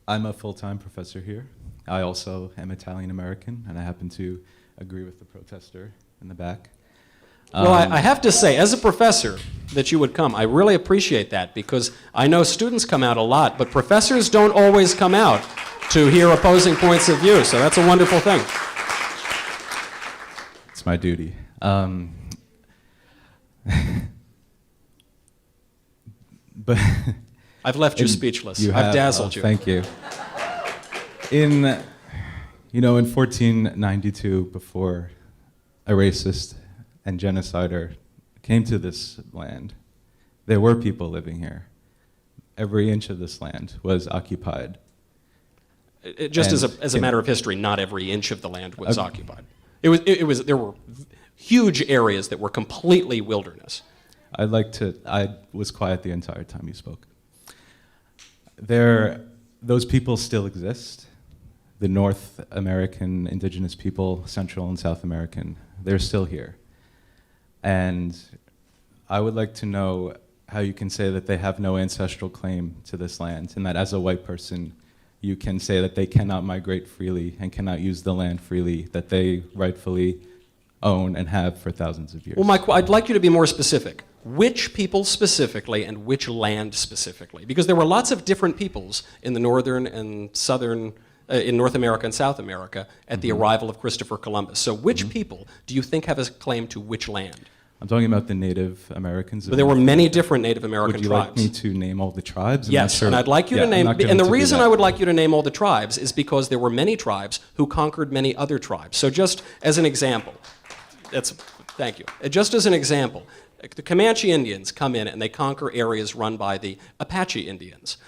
I'm a full-time professor here. I also am Italian American, and I happen to agree with the protester in the back. Well, I have to say, as a professor, that you would come. I really appreciate that, because I know students come out a lot, but professors don't always come out to hear opposing points of view, so that's a wonderful thing. It's my duty. But I've left you speechless. I've dazzled you. Thank you. In 1492, before a racist and genocider came to this land, there were people living here. Every inch of this land was occupied. Just as a matter of history, not every inch of the land was occupied. There were huge areas that were completely wilderness. I was quiet the entire time you spoke. Those people still exist. The North American indigenous people, Central and South American, they're still here. And I would like to know how you can say that they have no ancestral claim to this land, and that as a white person, you can say that they cannot migrate freely and cannot use the land freely that they rightfully own and have for thousands of years. Well, Mike, I'd like you to be more specific. Which people specifically and which land specifically? Because there were lots of different peoples in the northern and southern, in North America and South America at the arrival of Christopher Columbus. So which people do you think have a claim to which land? I'm talking about the Native Americans. But there were many different Native American tribes. Would you like me to name all the tribes? Yes, and I'd like you to name, and the reason I would like you to name all the tribes is because there were many tribes who conquered many other tribes. So just as an example, thank you. Just as an example, the Comanche Indians come in and they conquer areas run by the Apache Indians.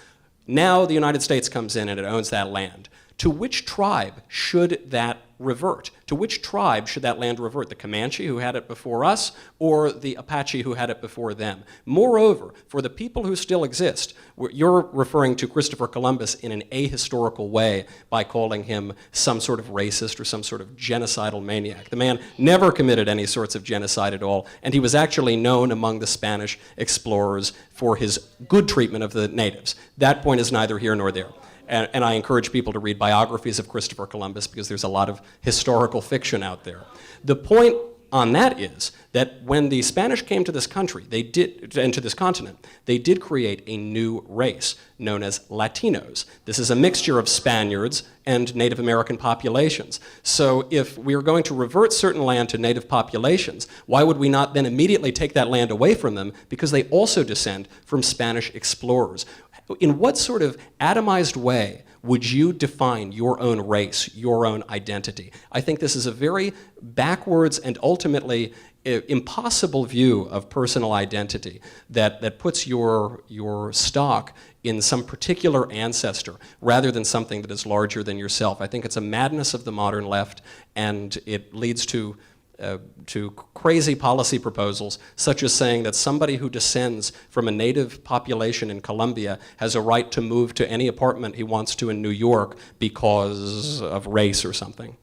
Now the United States comes in and it owns that land. To which tribe should that revert? To which tribe should that land revert? The Comanche, who had it before us, or the Apache, who had it before them? Moreover, for the people who still exist, you're referring to Christopher Columbus in an ahistorical way by calling him some sort of racist or some sort of genocidal maniac. The man never committed any sorts of genocide at all, and he was actually known among the Spanish explorers for his good treatment of the natives. That point is neither here nor there. And I encourage people to read biographies of Christopher Columbus because there's a lot of historical fiction out there. The point on that is that when the Spanish came to this country, and to this continent, they did create a new race known as Latinos. This is a mixture of Spaniards and Native American populations. So if we are going to revert certain land to native populations, why would we not then immediately take that land away from them because they also descend from Spanish explorers? In what sort of atomized way would you define your own race, your own identity? I think this is a very backwards and ultimately impossible view of personal identity that puts your stock in some particular ancestor rather than something that is larger than yourself. I think it's a madness of the modern left, and it leads to crazy policy proposals, such as saying that somebody who descends from a native population in Colombia has a right to move to any apartment he wants to in New York because of race or something.